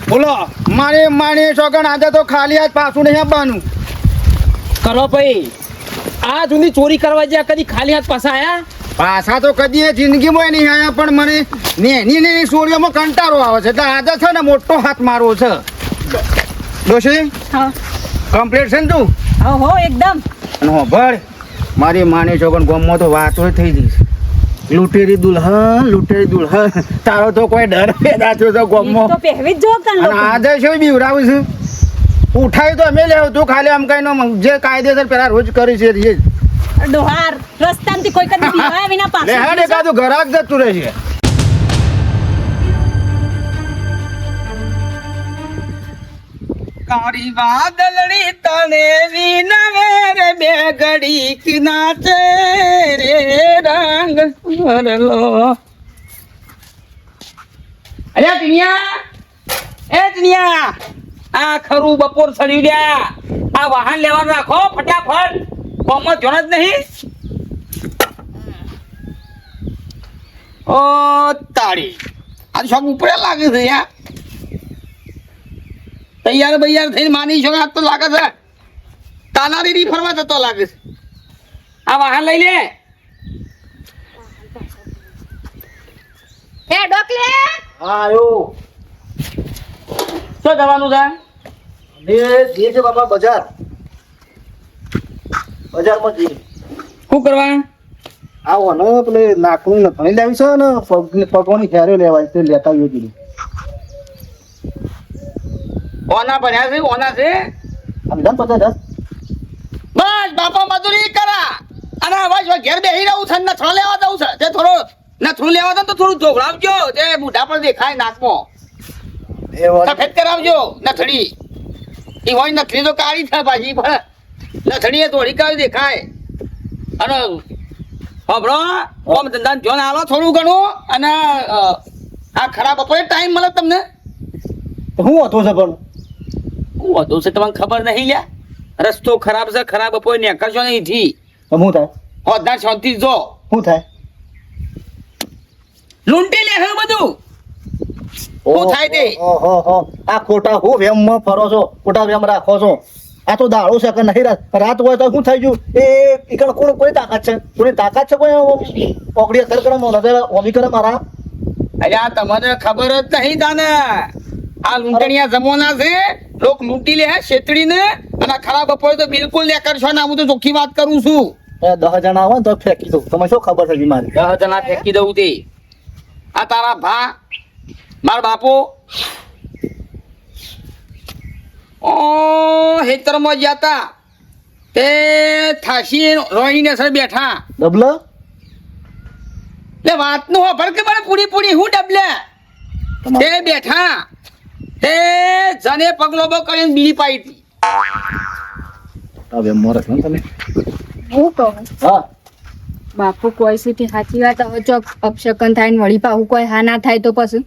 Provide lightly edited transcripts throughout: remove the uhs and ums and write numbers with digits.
બોલો મારે છોકન આજે તો ખાલી હાથ પાછું નહીં આપવાનું. કરો ભાઈ આ જૂની ચોરી કરવા જ્યાં કદી ખાલી હાથ પાછા આયા? પાછા તો કદી જિંદગીમાં નહીં આવ્યા, પણ મને નેની સોળીઓમાં કંટાળો આવે છે, એટલે આજે છે ને મોટો હાથ મારવો છે. ડોશી હા કમ્પ્લીટ છે ને તું? હો એકદમ. અને ભળ મારી માની છોકન ગામમાં તો વાતો થઈ ગઈ છે. લૂંટેરી દુલ્હન તારો તો કોઈ ડર પેદા થયો તો ગામમાં. તો પહેરવી જ જો તને અને આજે શું બીવડાવું છું? ઉઠાવી તો અમે લેવું, તું ખાલી આમ કઈ જે કાયદેસર પેલા રોજ કરી છે એ જ. ડોહાર રસ્તામાંથી કોઈ કદી પીવાય વિના લે પાછું હેડ એકાદું ઘરાક જતું રહેશે. કાળી વાદળડી તને વિનવેર બે ઘડી કિનાચે રે રંગ ભરલો. અરે ટીનિયા આ ખરું બપોર સડી ગયા. આ વાહન લેવાનું રાખો ફટાફટ, કોમમાં જોન જ નહીં. ઓ તાળી આ શોખ ઉપર લાગે છે યાર. તૈયાર બૈયાર થઈને માની છો આજ તો લાગે છે તાનારી ફરવા જતો લાગે છે. આ વાહન લઈ લે. એ ડોકલે હા આયો શું જવાનું છે? જે છે બાબા બજારમાં જઈએ. શું કરવા? આવો ને પેલે નાકનું લખણી લાવી છે ને પગોની ખેરે લેવાય તે લેતા આવ્યો કીધું. ઓના ભણ્યા છે ઓના છે આમ જાન 50 બસ બાપા મજૂરી કરા અને હવે ઘેર બેસી રહું છે. નથરો લેવા દઉં છે તે થોડો નથરું લેવા દઉં તો થોડું જોવડાવજો, તે બુઢા પર દેખાય નાકમાં. સફેદ કરાવજો નથડી. એ હોય નથડી તો કાળી થાય પાછી, પણ નથડી એ થોડી કાળી દેખાય. અને હબળો ઓમ ધંધા જોન આલો થોડું ઘણું. અને આ ખરાબ બપોરે ટાઈમ મળે તમને? હું હતો છે પણ હું હતું છે તમને ખબર નહીં લ્યા? રસ્તો ખરાબ છે, ખરાબ બપોરે નીકળશો નહીં થી. શું થાય? હોદાર શાંતિ જો શું થાય? લૂંટી લે હે બધું. શું થાય તે? ઓહો આ ખોટા હું વેમમાં ફરો છો, ખોટા વેમ રાખો છો. આ તો દાડો છે કે નહીં રાત હોય તો શું થઈ ગયું? એ ઈકણ કોઈ તાકાત છે? કોઈ તાકાત છે? કોઈ ઓગળી અસર કરે નજર ઓમી કરે મારા? અરે આ તમને ખબર જ નહીં તાને. આ લૂંટણીયા જમવાના છે, લોક લૂંટી લે શેતડીને. અને ખરાબ બપોરે તો બિલકુલ લે કરશો ને. હું તો ચોખ્ખી વાત કરું છું. 10 જણા આવે ને તો ફેંકી દઉં. તમે શું ખબર છે મારી? 10 જણા ફેંકી દઉં તે. આ તારા ભા મારા બાપુ ઓ હેતરમાં ગયા તા તે થાસી રોહીને સર બેઠા. ડબલ લે વાતનું હોભળ કે મને પૂરી હું ડબલે તે બેઠા તે જને પગલો બો કરીને બીડી પાઈ હતી. હવે મોરસ ને તમે હું કહું હા બાપુ કોઈ સુધી સાચી વાત હવે ચોક અપશકન થાય ને વળી પાછું કોઈ હા ના થાય તો પછી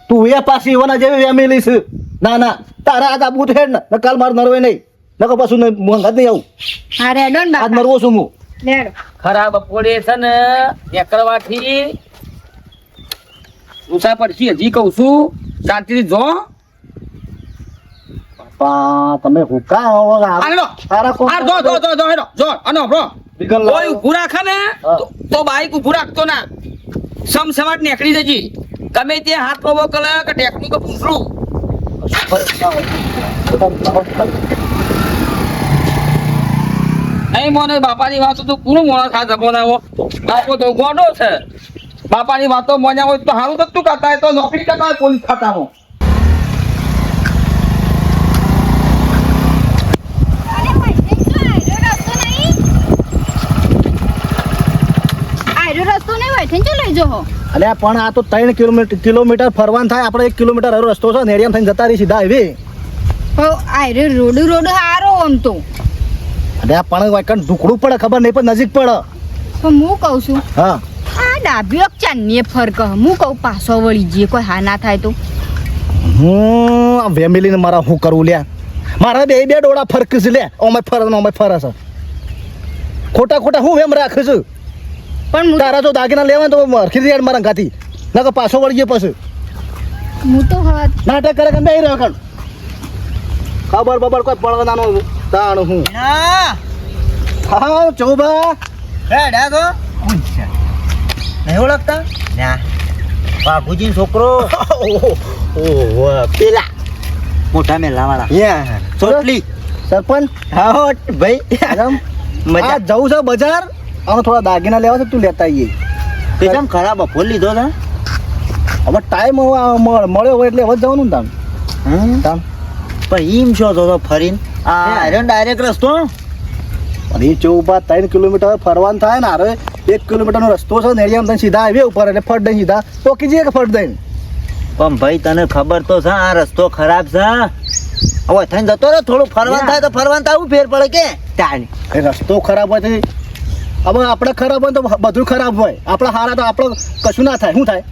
તું એ પાછી એવાના જેવી વેમેલી છે. ના તારા આજ આબુ હેડ ને કાલ માર નરવે નહીં નકો પાછું મોંઘા જ નહીં આવું. હા રેડો ને આજ બાપા મરવો છું હું. રેડો ખરાબ બપોરે છે ને એકરવાથી ઉષા પડશે. હજી કહું છું શાંતિથી જો. પા તમે હુકા આનો તારા કોણ આ જો હેડો જો આનો બ્રો વિગલ કોઈ ઊભું રાખે ને તો બાઈક ઊભું રાખતો ના. સમસમાટ નીકળી જજી. ગમે તે હાથ પગો કરે કે ટેકનિક પૂછડું. નહીં મોને બાપાની વાતો તો પૂરું મોડા થા જમોનાવો. બાપો તો ગોડો છે. બાપાની વાતો મોન્યા હોય તો સારું થતું કરતા હોય તો નોકરી કરતા હોય પોલીસ ખાતામાં. રસ્તો નહીં હોય થઈને લઈ જો અલે પણ આ તો 3 કિલોમીટર ફરવાન થાય. આપણે 1 કિલોમીટર હરો રસ્તો છે નેડિયમ થઈને જતા રહી સીધા હાઈવે. આયરે રોડ હારો આમ તો અરે પણ વાકણ ઢુકડું પડે ખબર નહીં પણ નજીક પડે. પણ હું કહું છું હા આ ડાબી ચાંદની ફરક હું કહું પાછો વળી જઈએ કોઈ હા ના થાય તો હું ફેમિલીને મારા શું કરવું લ્યા? મારા બે ડોળા ફરક છે લે. ઓમે ફરે છે ખોટા હું એમ રાખે છું. પણ તારા જો દાગીના લેવા તો હરખી રેડ મારા ગાતી નકર પાછો વળીએ પછી હું તો હવે નાટક કરે કે નહીં રહ્યો કણ ખબર બબર કોઈ પડવાનાનો તાણ હું હા ચોબા નહીં ઓળખતા ના બાપુજી છોકરો ઓહો પેલા મોટા મેલાવાળા ચોટલી સરપંચ હા ભાઈ આરામ મજા આ જવું છે બજાર અને થોડા દાગીના લેવા છે તું લેતા આવીએ એકદમ ખરાબ બપોર લીધો છે હવે ટાઈમ મળ્યો હોય એટલે હવે જ જવાનું ને તાણ તાણ પણ એમ છો તો ફરીને આ ડાયરેક્ટ રસ્તો અને એ ચોબા 3 કિલોમીટર ફરવાનું થાય ને હારે 1 કિલોમીટરનો રસ્તો છે ને એરિયામાં તને સીધા હાઈવે ઉપર એટલે ફટ દઈને સીધા પોકી જઈએ કે ફટ દઈને પણ ભાઈ તને ખબર તો છે આ રસ્તો ખરાબ છે હવે થઈને જતો રહે થોડું ફરવાનું થાય તો ફરવાનું થાય ફેર પડે કે તાણ એ રસ્તો ખરાબ હોય તો હવે આપણે ખરાબ હોય તો બધું ખરાબ હોય આપણે હારા તો આપણે કશું ના થાય શું થાય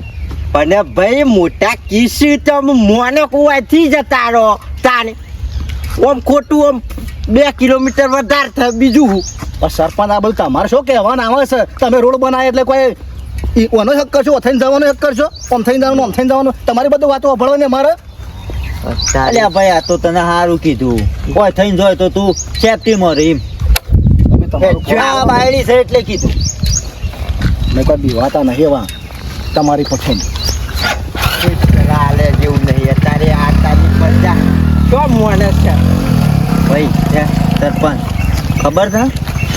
પણ ભાઈ મોટા કિસી તમે મોને કુવાથી જતા રહો તાને ઓમ ખોટું ઓમ 2 કિલોમીટર વધારે થાય બીજું હું પણ સરપંચ આ બધું તમારે શું કહેવાનું આવે છે તમે રોડ બનાવે એટલે કોઈ ઓનો હક કરશો થઈને જવાનો હક કરશો આમ થઈને જવાનું આમ થઈને જવાનું તમારી બધું વાતો સાંભળવાની અમારે અલ્યા ભાઈ આ તો તને સારું કીધું કોઈ થઈને જોય તો તું સેફટીમાં રહે એમ તમે તમારું આ બાયડી છે એટલે કીધું મેં કોઈ બીવાતા નહીં એવા તમારી પસંદ હાલે જેવું નહીં અત્યારે આ તારી મજા તો મોને છે ભાઈ સરપંચ ખબર છે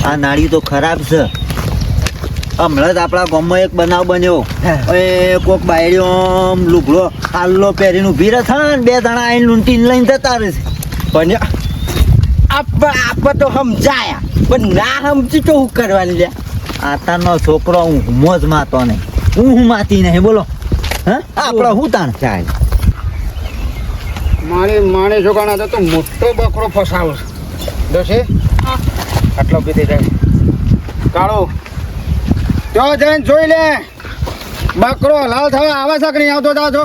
આ નાળી તો ખરાબ છે હમણાં જ આપણા ગામમાં એક બનાવ બન્યો એ કોક બાયડીઓ લુગડો આલ્લો પહેરીને ઊભી રહે છે ને 2 જણા આવીને લૂંટીને લઈને જતા રહે છે પણ આપણે તો સમજાયા પણ ના સમજી તો શું કરવાની લે આતાનો છોકરો હું મોજ માતો નહીં હું માતી નહીં બોલો હા આપણે હું તાણ ચાલ મારે જોગાણા તો મોટો બકરો ફસાવો છે આટલો પીધી જાય કાળો તો જઈને જોઈ લે બકરો લાલ થવા આવે છે કે નહીં આવતો જાજો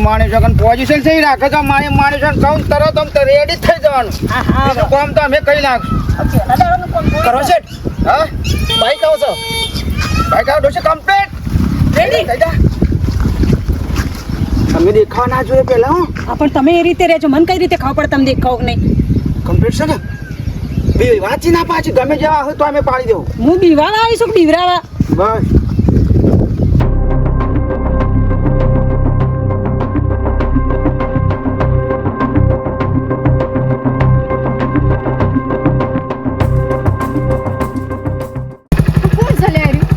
મારે જોગન પોઝિશન સહી રાખે તો મારે જોગન કહું તરત આમ રેડી થઈ જવાનું બીજું કામ તો અમે કહી નાખશું કરો છે હા બાઈક આવો છો બાઈક આવો ડોસે કમ્પ્લીટ રેડી થઈ જા તમે દેખાવા ના જોઈએ પેલા હું પણ તમે એ રીતે રહેજો મને કઈ રીતે ખબર પડે તમે દેખાવ કે નહીં કમ્પ્લીટ છે ને બે વાંચી ના પાછી ગમે જેવા હોય તો અમે પાડી દેવું હું બીવાળા આવીશું કે બીવરાવા બસ કોણ ચાલે આવ્યું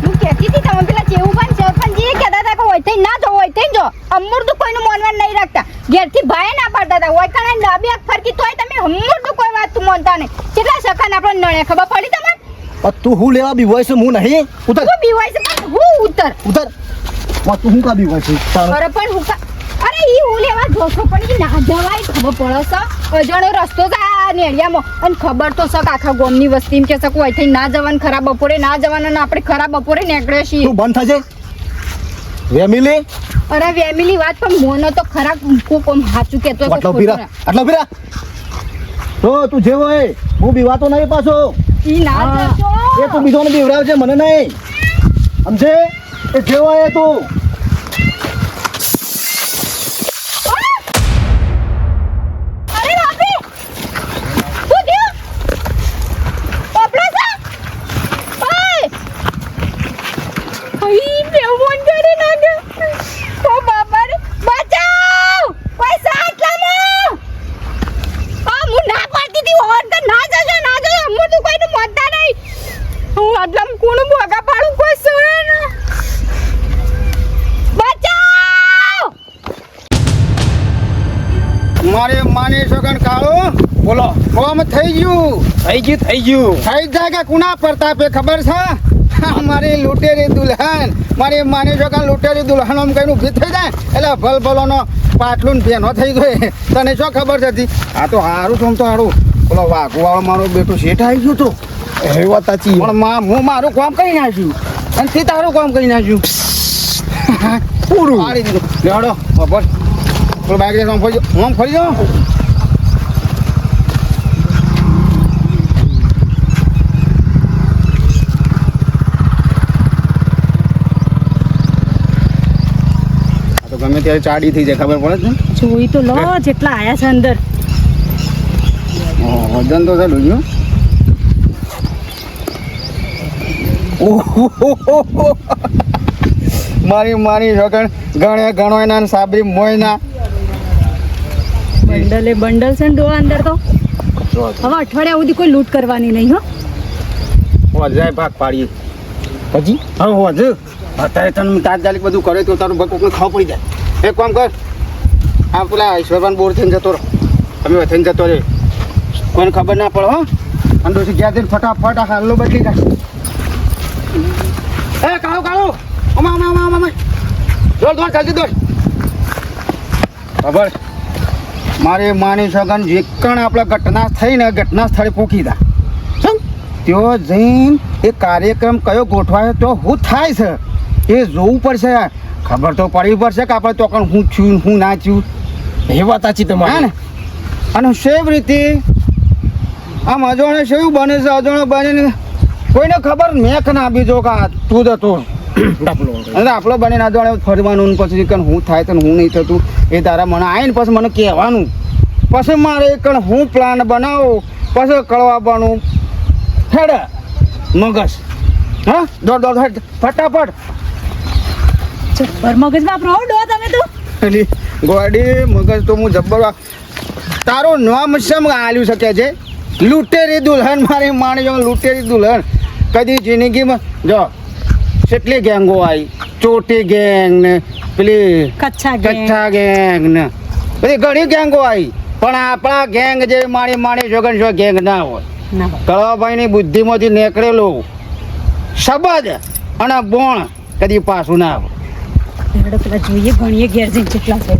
હું કહેતી હતી તમે પેલા ચેવુભાઈ સરપંચજી કહેતા હતા કે હોય થઈ ના જો હોય થઈ જો અમૃત કોઈનું માનવા નહીં રાખતા ઘેરથી ભાઈ ના પાડતા હતા હોય કારણે ડાબી આંખ ફરકી તોય તમે અમૃત કોઈ વાત માનતા નહીં કેટલા સખાન આપણે નળે ખબર પડી તમને તું હું લેવા બીવાય છે હું નહીં ઉતર હું બીવાય છે પણ હું ઉતર ઉતર તું હું કા બીવાય છે અરે પણ હું અરે ઈ હું લેવા જોશો પણ ઈ ના જવાય ખબર પડે છે અજાણો રસ્તો છે આ નેડિયામાં અને ખબર તો છે કે આખા ગામની વસ્તી એમ કે છે કોઈ થઈ ના જવાનું ખરાબ બપોરે ના જવાનું અને આપણે ખરાબ બપોરે નીકળે છીએ તું બંધ થજે વેમિલી અરે ફેમિલી વાત પણ મોનો તો ખરાબ કોમ સાચું કહેતો હોય આટલો કે પીરા ખોટું. આટલો પીરા તો તું જેવો હે હું બીવાતો નહીં પાછો ઈ ના હા, જશો. એ તું બીજોને બીવડાવજે મને નહીં સમજે એ જેવો હે તું અરે બાપરે! શું થયું? પોપડો છે? ઓય! અઈ, બેવોન કરી નાખ્યો. ઓ બાપા રે! બચાવ! કોઈ સાથ લાવો! હું ના પાડતી હતી, ઓર તો ના જજો, હું તો કોઈનું મોનતા નહીં. હું આટલામાં કોનું ભોગા પાડું, કોઈ સોય ના. બચાવ! માને છોકન કાળો બોલો કોમ થઈ ગયું થઈ જાય કે કુના પ્રતાપે ખબર છે મારી લૂંટેરી દુલ્હન મારી માની છોકન લૂંટેરી દુલ્હન આમ કઈ ઊભી થઈ જાય એટલે ભલભલોનો પાટલું ને ભેનો થઈ ગયો તને શું ખબર હતી આ તો હારું છું તો હારું બોલો વાઘવાળો મારો બેટો શેઠ આવી ગયું તો એ વાત સાચી પણ હું મારું કામ કરી નાખ્યું અને તે તારું કામ કરી નાખ્યું પૂરું પાડી દીધું લેવડો બપોર બોલો બાઈક લઈને આમ ફરી જાઓ ત્યારે ચાડી થઈ જાય ખબર પડે છે જોઈ તો લો જેટલા આયા છે અંદર. વજન તો છે ડોયું. મારી છોકર ગણે ગણો એના સાબરી મોયના બંડલે બંડલ છે ને ડોહા અંદર તો. હવે અઠવાડિયા સુધી કોઈ લૂંટ કરવાની નહીં હો. વજાય ભાગ પાડીએ પછી હા વજ અત્યારે તને તાત્કાલિક બધું કરે તો તારું ભગ કોઈને ખાવ પડી જાય. એક કામ કર, આ પેલા ઈશ્વરભાન બોર થઈને જતો રહો, તમે થઈને જતો રહે, કોઈને ખબર ના પડે હો. અંદરથી ગયા જઈને ફટાફટ આ હાલો બદલી જાય. એ કાળો કાળો અમા દોડ જલ્દી દોડ. ખબર મારી માની સગન જે કણ આપણે ઘટના થઈ ને ઘટના સ્થળે પૂકી દા ત્યો જઈને એ કાર્યક્રમ કયો ગોઠવાયો તો હું થાય છે એ જોવું પડશે. ખબર તો પડવી પડશે કે આપણે તો કણ હું છું હું ના છું એ વાત સાચી તમારી ને. અને સેવ રીતે આમ અજોણે સેવું બને છે અજોણે બને કોઈને ખબર મેં કે ના બીજો કે તું જ તું અને આપણો બને ના જોડે ફરવાનું પછી કણ હું થાય તો હું નહીં થતું એ તારા મને આવીને પછી મને કહેવાનું પછી મારે કણ હું પ્લાન બનાવું પછી કળવા બનું હેડ મગજ હા દોડ હેડ ફટાફટ. જબ્બર મગજ વાપરો હો ડોહા તમે તો. એલી ગોડી મગજ તો હું જબ્બર તારું નામ સમ આલ્યું શકે છે લૂંટેરી દુલ્હન. મારી માણ્યો લૂંટેરી દુલ્હન. કદી જિંદગીમાં જો કેટલી ગેંગો આવી, ચોટી ગેંગ ને પેલી કચ્છા ગેંગ ને બધી ઘણી ગેંગો આવી, પણ આપણા ગેંગ જે માણી જોગન જો ગેંગ ના હોય. કળવાભાઈની બુદ્ધિમાંથી નીકળેલું શબ્દ અને બોણ કદી પાછું ના આવે. પેલા જોઈએ ગણીએ ઘેર જઈને કેટલા છે.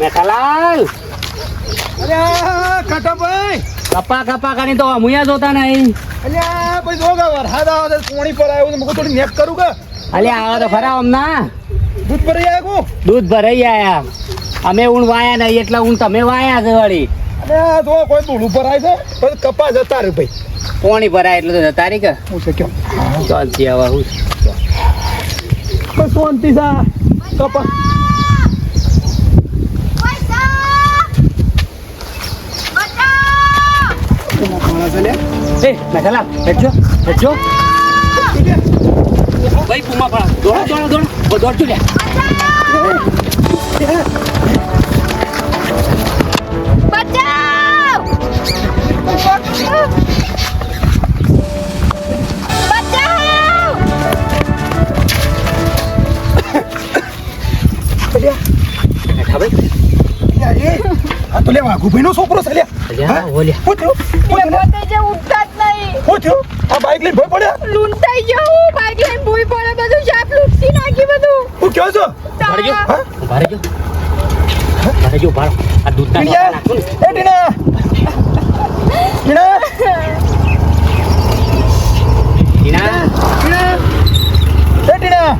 મેઠાલાલ અલ્યા કાકાભાઈ કપા કરી તો મુયા જોતા નહીં. અલ્યા ભાઈ જો કે વરસાદ આવે તો પોણી પર આવ્યો તો મુકો થોડી નેક કરું કે અલ્યા આવો તો ખરા હમણાં દૂધ પર આવ્યો દૂધ ભરાઈ આયા. અમે ઊણ વાયા નહીં એટલે ઊણ તમે વાયા છે વળી. અલ્યા જો કોઈ દૂધ ઉપર આવી છે પછી કપા જતા રે ભાઈ પોણી ભરાય એટલે તો જતા રહી કે હું છે કેમ ચાલતી હવે હું બસ શાંતિ સા કપા એ મેઠાલાલ બેઠજો ભાઈ પુમા પડા દોડ લે. તો લે વાઘુભાઈ નો છોકરો છે અલ્યા ઓલ્યા શું થયું ઉઠતા જ નહીં. શું થયું આ બાઈક લઈને ભોય પડ્યા લૂંટાઈ જાઉં બાઈક લઈને ભૂઈ પડે બધું શાપ લૂંટી નાખી બધું. હું કહો છો ભરજો હા? ભરજો આ દૂધના ટીના નાખું ને. એ ટીના ટીના એ ટીના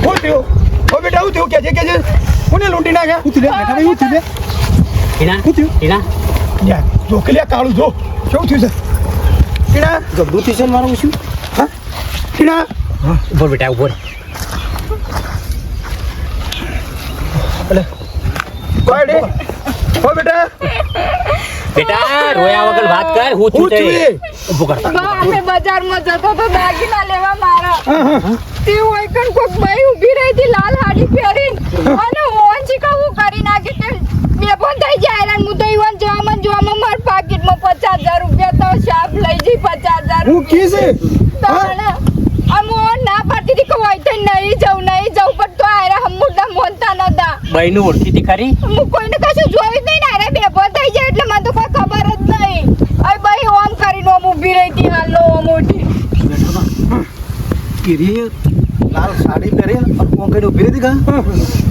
શું થયું ઓ બેટા શું થયું કે છે કોને લૂંટી નાખ્યા શું થયું બેટા ભાઈ શું થયું ટીના યાર જો કે લ્યા કાળું જો શું થયું છે ટીના ગબ્બુ થયું છે મારું શું હા ટીના ઉભો બેટા ઉભો રહે. અલે કોઈ દે ઓ બેટા બેટા રોયા વગર વાત કર હું શું છું તે થયું ઉભો કર. બાપે બજારમાં જતો તો દાગીના લેવા મારા તે હોય કણ કોક બાઈ ઊભી રહી હતી લાલ હાડી પહેરીને અને ઓન ચીકાવું કરી નાખી તે બેફોન થઈ જાય હેરાન હું તો ઈવન જોવામાં માર પાકીટમાં 50,000 રૂપિયા તો શાપ લઈ જઈ 50,000 હું કી છે તાણે અમો ના પાડતી હતી કે હોય તો નહીં જવું પણ તો આયરા હમુડા મોનતા નતા બહેનું ઓળખી હતી ખરી? હું કોઈને કશું જોયું જ નહીં ને આયરા બેફોન થઈ જાય એટલે મને તો કોઈ ખબર જ નહીં અય ભાઈ ઓમ કરીને ઓમ ઊભી રહી હતી હાલો ઓમ ઉઠી કીરી લાલ સાડી પહેરી કોંકડી ઉભી હતી કા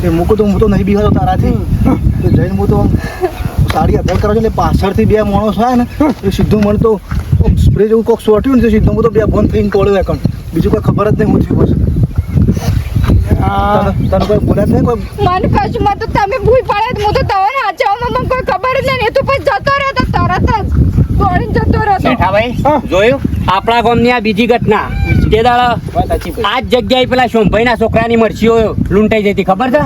તે મૂકું તો હું તો નહીં બીવાતો તારાથી તો જઈને હું તો સાડી અધર કરો એટલે પાછળથી બે માણસ હોય ને એ સીધું મને તો સ્પ્રે જેવું કોક સોટ્યું ને સીધું હું તો બે બંધ થઈને તોડ્યો એકણ બીજું કોઈ ખબર જ નહીં હું થયું પછી તને કોઈ બોલે જ નહીં કોઈ? મને કશું માં તો તમે ભૂલ પડે હું તો તમને હાચવામાં મને કોઈ ખબર જ નહીં એ તો પછી જતો રહ્યો તો તરત જ દોડીને જતો રહ્યો તો. જેઠાભાઈ જોયું આપણા ગામની આ બીજી ઘટના તે દાડા આ જ જગ્યાએ પેલા સોમભાઈના છોકરાની મરચીઓ લૂંટાઈ જતી ખબર છે?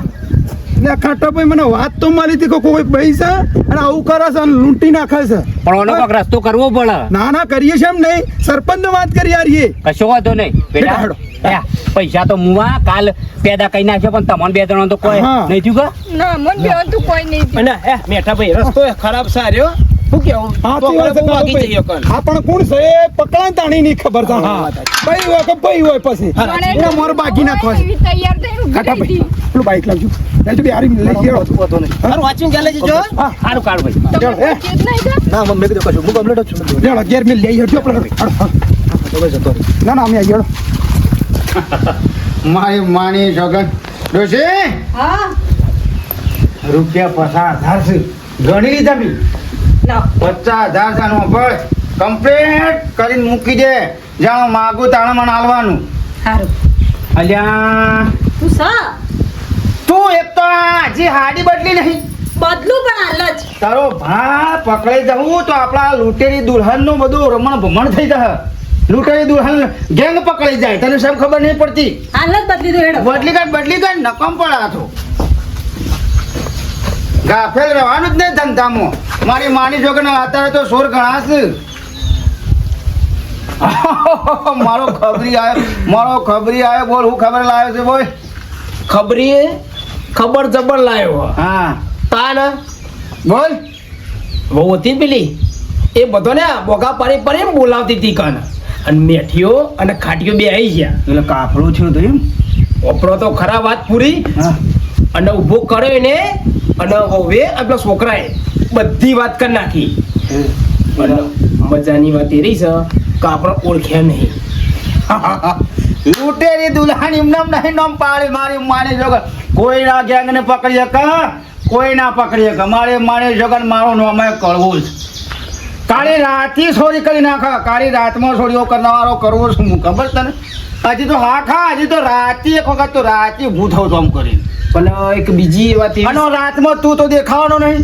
ને ખાટા ભાઈ મને વાત તો મારી હતી કે કોઈ ભાઈ છે અને આવું કરે છે અને લૂંટી નાખે છે. પણ ઓનો કોક રસ્તો કરવો પડે. ના ના કરીએ છે એમ નહીં, સરપંચ વાત કરી યાર એ. કશો વાંધો નહીં બેટા, હેડો. બેટા પૈસા તો મુવા કાલ પેદા કરી નાખ્યો પણ તમને બે જણા તો કોઈ હા. નહીં થયું કે ના મને બેન તું કોઈ નહીં થયું. અને મેઠા ભાઈ રસ્તો ખરાબ છે રહ્યો શું કેવું સાચી વાત છે બહુ વાગી ભાઈ. જઈએ કણ. આ પણ કોણ છે એ પકડાય તાણી નહીં ખબર છે. ભાઈ હોય કે ભાઈ હોય પછી એને મારો બાકી નાખવા છે. એવી તૈયાર થઈને ઊભી ખાટા રહી ભાઈ હતી. પેલું બાઈક લાવજો લાવજો બે હારી લઈ ગયો. વાંધો નહીં. તારું વાંચીને ચાલે છે જો હા સારું કાઢ ભાઈ. તમને ચાલો, કોઈ ચેત નહીં થયું? ના મમ્મી કીધું કશું હું કમ્પ્લીટ જ છું. લેવડો 11 મિનિટ લઈ હટજો આપણે. તો ભાઈ જતો રહ્યો. ના ના અમે આવી ગયો. મારી માની છોકન ડોશી હા રૂપિયા 50,000 છે ગણી લીધા બી લાવ 50,000 છે નો પર કમ્પ્લીટ કરીને મૂકી દે જાણો માગું તાણે મને હાલવાનું સારું અલ્યા તું સા તું એક તો હજી હાડી બદલી નહીં બદલું પણ હાલ જ તારો ભા પકડાઈ જવું તો આપણા લૂંટેરી દુલ્હનનું બધું રમણ ભમણ થઈ જાય લૂંટેરી દુલ્હન ગેંગ પકડાઈ જાય તને સબ ખબર નહીં પડતી હાલ જ બદલી દો હેડો બદલી કાઢ નકમ પડે તો ગાફેલ રહેવાનું જ નહીં ધંધામાં મારી માની છોકરીને અત્યારે તો સોર ગણાશે મારો ખબરી આવ્યો બોલ હું ખબર લાવ્યો છે બોય ખબરી ખબર જબર લાવ્યો હા તાન બોલ બહુ હતી પેલી એ બધો ને બોગા પાડી પાડી બોલાવતી હતી કન અને મેઠીઓ અને ખાટીઓ બે આવી ગયા એટલે કાફડું થયું તો એમ ઓપરો તો ખરા વાત પૂરી હા અને ઊભો કર્યો એને અને હવે આપણા છોકરાએ બધી વાત કરી નાખી અને મજાની વાત એ રહી છે કે આપણે ઓળખ્યા નહીં લૂંટેરી દુલ્હન એમનામ નહીં નામ પાડી મારી માની છોકર કોઈના ગેંગને પકડી શકે કોઈ ના પકડી શકે મારે માની છોકર મારો નામ કળવું છે કાળી રાતી ચોરી કરી નાખે કાળી રાતમાં ચોરીઓ કરનારો કરવો છું હું ખબર તને હજી તો હજી તો રાતી એક વખત તો રાતી ઊભું થવું તો આમ કરી પણ એક બીજી વાત એવી અને રાતમાં તું તો દેખાવાનો નહીં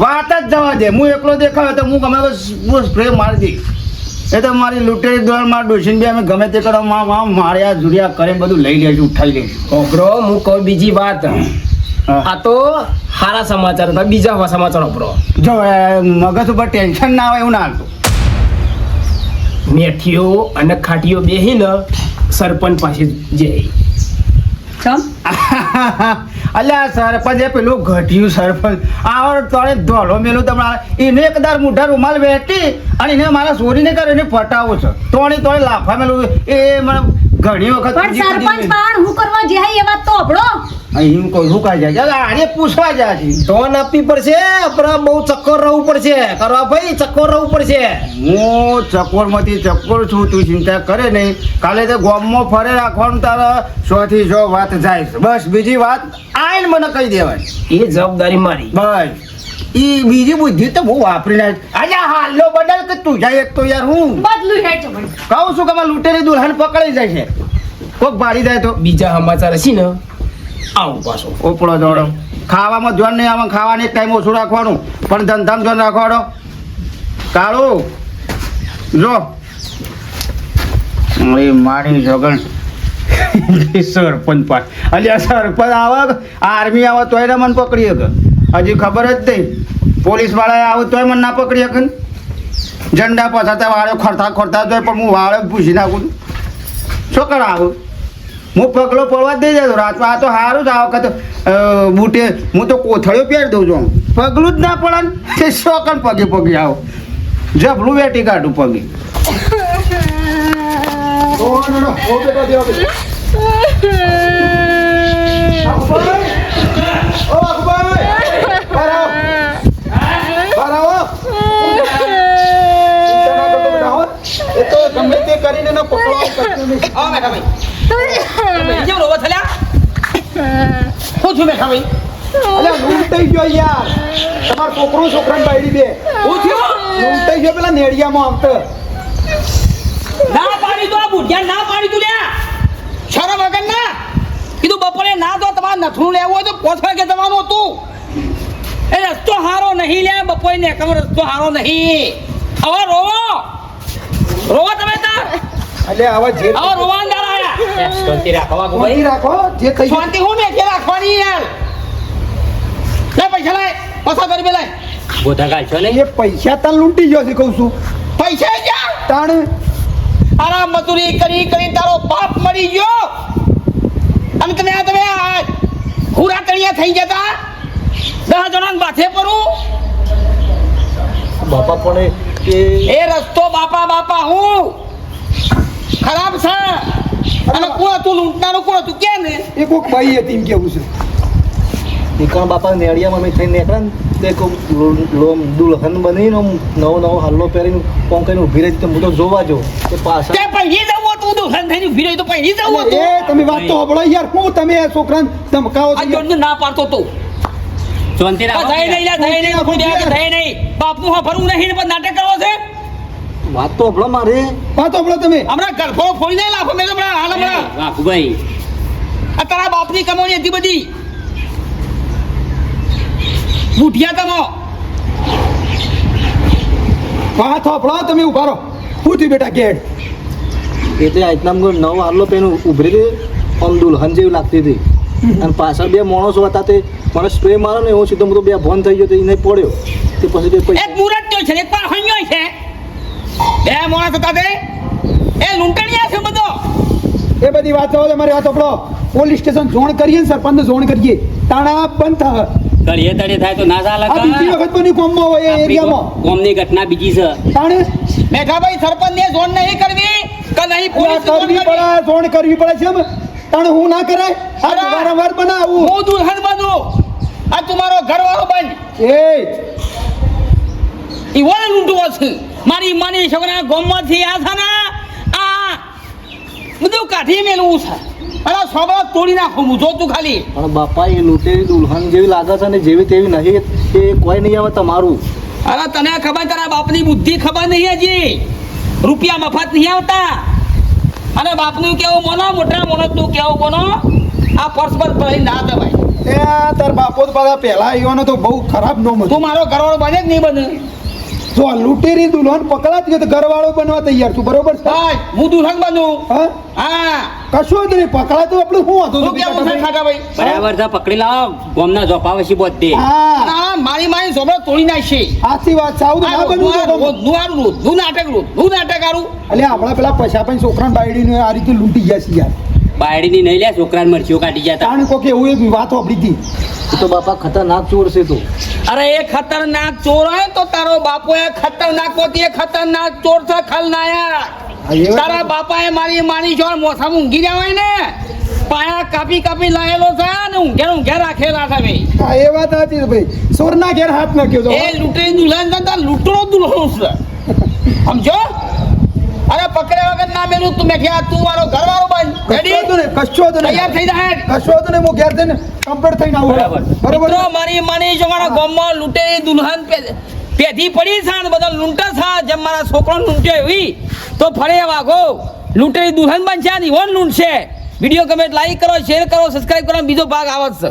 વાત જ જવા દે હું એકલો દેખાયો તો હું ગમે હું સ્પ્રે મારી દઈશ એ તો મારી લૂંટેરી દોડ મારા ડોશીને બી અમે ગમે તે કરો માર્યા જુડિયા કરીને બધું લઈ લેશું ઉઠાવી લઈશું ઓપરો હું કહું બીજી વાત આ તો સારા સમાચાર હતા બીજા હવા સમાચાર ઓપરો જો મગજ ઉપર ટેન્શન ના આવે એવું ના હાલતું મેઠીઓ અને ખાટીઓ બેહીને સરપંચ પાસે જઈ ચમ અલ્યા સરપંચ એ પેલું ઘટ્યું સરપંચ આ તોડે ધોલો મેલું તમારે એને એકદાર મોઢા રૂમાલ વેટી અને એને મારા ચોરીને કરે એને પટાવો છે તોડે લાફા મેલું એ મને ઘણી વખત પણ સરપંચ પણ હું કરવા જાય એ વાત તો અભળો એમ કોઈ શું કાઢી જાય આને પૂછવા જાય છે ધોન આપવી પડશે આપણે બહુ ચક્કર રહેવું પડશે કરવા ભાઈ ચક્કર રહેવું પડશે હું ચકોરમાંથી ચકોર છું તું ચિંતા કરે નહીં કાલે તો ગોમમાં ફરે રાખવાનું તારા 100 થી 100 વાત જાય છે બસ બીજી વાત આઈને મને કહી દેવાય એ જવાબદારી મારી બસ ઈ બીજી બુદ્ધિ તો બહુ વાપરીને આજે હાલો બદલ કે તું જાય એક તો યાર હું બદલું હેડ જમણ કહું છું કે મારે લૂંટેલી દુલ્હન પકડાઈ જાય છે કોક ભાડી જાય તો બીજા સમાચાર હશે ને આવું પાછો ઉપડો દોડો ખાવામાં ધ્યાન નહીં આવે ખાવાની ટાઈમ ઓછું રાખવાનું પણ ધંધામાં ધ્યાન રાખવાનો કાળું જો મારી જોગણ સરપંચ પાસ અલ્યા સરપંચ આવે આર્મી આવે તોય ને મને પકડી શકે હજી ખબર જ નહીં પોલીસ વાળાએ આવે તોય મને ના પકડી શકે ઝંડા પછાતા વાળો ખરતા જોઈએ પણ હું વાળો પૂછી નાખું શું કર આવું હું પગલો પડવા જ દઈ જતો રાતમાં આ તો સારું જ આ વખત બૂટે હું તો કોથળીઓ પહેરી દઉં છું પગલું જ ના પડે ને તે શોકન પગે આવો જબલું વેટી કાઢું પગે એ તો ગમે તે કરીને ને પકડવા કેમ રોવા થયા હું છું મેઠા ભાઈ અલ્યા લૂંટાઈ ગયો યાર તમારો છોકરો છોકરાને બાયડી બે હું થયો લૂંટાઈ ગયો પેલા નેડિયામાં આવતો ના પાડી દો બુઢિયા ના પાડી તું લ્યા શરમ વગર ના તમે ના તો તમારે નથરું લેવું હોય તો 5 વાગે જવાનું હતું. એ રસ્તો હારો નહીં લે બપોરે ને કમ રસ્તો હારો નહીં. હવે રોવો તમે તાર એટલે આવા જે હવે રોવાંદાર આયા. શાંતિ રાખો શાંતિ ભાઈ. રાખો જે થઈ ગયું. શાંતિ હું મેં રાખવાની યાર. લે પૈસા લાય પૈસા કરી બે લાય. ગોધા કાઢશો ને એ પૈસા તાર લૂંટી ગયો છે કહું છું પૈસા ક્યાં? તાણ આરામ મજૂરી કરી કરી તારો બાપ મરી ગયો અને તમે હુરા તળિયા થઈ જતા 10 જણા માથે પરું. બાપા પણ એ રસ્તો બાપા હું ખરાબ છે. અને કોણ તું લૂંટનારું કોણ તું કે ને એ કોક ભાઈ હતી એમ કેવું છે નીકળ બાપા નેડિયામાં મેં થઈને નીકળે ને તે કોક દુલ્હન બનીને આમ નવો હલ્લો પહેરીને કોણ કરીને ઊભી રહી હું તો જોવા જો તે પાછળ તે પહેરી જવું તું દુલ્હન થઈને ઊભી રહી તો પહેરી જવું એ તમે વાત તો સાંભળો યાર હું તમે આ છોકરાને ધમકાવો છો આ જોડને ના પાડતો તું. શાંતિ રાખો. થઈ નહીં બાપનું હા ભરવું નહીં ને પણ નાટક કરવો છે. વાત તો હભળો મારે વાત સાંભળો તમે હમણાં ગરફોડો ફોડી નહીં લાખો મેં હમણાં વાઘુભાઈ આ તારા બાપની કમાણી હતી બધી બુઢિયા તમો વાત સાંભળો તમે ઉભા રહો હું થયું બેટા ગેડ એ તો આટલા નવો હલ્લો પહેરીને ઊભી રહી આમ દુલ્હન જેવી લાગતી હતી અને પાછળ બે માણસો હતા તે મને સ્પ્રે મારો ને એવું સીધો હું તો બે ભોન થઈ ગયો તો એને પડ્યો તે પછી તે પૈસા એક મુરત તો છે એક પણ હણ્યો છે બે માણસ હતા તે એ લૂંટણિયા છે બધો. એ બધી વાત તો તમારી વાત સાંભળો પોલીસ સ્ટેશન જોણ કરીએ ને સરપંચને જોણ કરીએ તાણા બંધ થાય તળિયે તળિયે થાય તો ના ચાલે આ બીજી વખત બની કોમમાં હોય એ એરિયામાં કોમની ઘટના બીજી છે. તાણે મેઘાભાઈ સરપંચ ને જોન નહીં કરવી કે નહીં પોલીસ કરવી પડે જોણ કરવી પડે છે એમ તાણે હું ના કરાય આ વારંવાર બનાવું હું દુલ્હન બનું આ તમારો ઘરવાળો બન એ ઈવોને લૂંટવો છે. મારી માની છોકરા ગોમમાંથી આ છે ને આ બધું કાઢી મેલવું છે અને સોબળો તોડી નાખું હું જોતું ખાલી. પણ બાપા એ લૂંટેલી દુલ્હન જેવી લાગે છે ને જેવી તેવી નહીં એ કોઈ નહીં આવે તમારું. અરે તને ખબર તારા બાપની બુદ્ધિ ખબર નહીં હજી રૂપિયા મફત નહીં આવતા અને બાપનું કેવું મોનો મોટા મોનો તું કેવું મોનો આ પર્સ પર ભરી ના દવાય. એ તાર બાપો તો પાછા પહેલા એવાનો તો બહુ ખરાબ નોમ હતો તું મારો ઘરવાળો બને કે નહીં બને? જો આ લૂંટેરી દુલ્હન પકડાતી હોય તો ઘરવાળો બનવા તૈયાર છું બરોબર છે ભાઈ હું દુલ્હન બનું. હા હા કશું જ નહીં પકડાતું આપણે શું હતું તું કેવું છે ખાટા ભાઈ? બરાબર છે પકડી લાવો ગોમના જોપા વસી બોધી. હા ના મારી મારી સોબળો તોડી નાખશે. આથી વાત સાવ ના બનવું તો નું નાટક આરું એટલે આપણા પેલા પૈસા પણ છોકરાને બાયડીને આ રીતે લૂંટી ગયા છે યાર બાયડીની નહીં લે છોકરાને મરચીઓ કાઢી જતા. તાણ કોક એવું એક વાત વાપરી હતી એ તો બાપા ખતરનાક ચોર છે તું. અરે એ ખતરનાક ચોર હોય તો તારો બાપો એ ખતરનાક પોતી એ ખતરનાક ચોર છે ખલનાયક. હા, એ વાત તારા બાપાએ મારી માની ચોર મોસામાં ઊંઘી રહ્યા હોય ને પાયા કાપી લાયેલો છે ને ઊંઘે રાખેલા છે ભાઈ. હા એ વાત હતી છે ભાઈ ચોરના ઘેર હાથ નાખ્યો તો એ લૂંટણી દુલ્હન છે લૂંટણો દુલ્હન છે સમજો. અરે પકડ્યા વગર ના મેલું તું મેખ્યા તું મારો ઘરવાળો બન. રેડી? કશો હતો ને તૈયાર થઈ જાય. કશો હતો ને હું ઘેર થઈને કમ્પ્લીટ થઈને આવું બરોબર મિત્રો મારી માની જો મારા ગામમાં લૂંટેલી દુલ્હન પેધી પડી છે ને બધા લૂંટે છે જેમ મારા છોકરો લૂંટ્યો એવી તો ફરે વાગો લૂંટેલી દુલ્હન બનશે ને ઇવન લૂંટશે. વિડીયો ગમે લાઈક કરો શેર કરો સબસ્ક્રાઇબ કરો બીજો ભાગ આવે છે.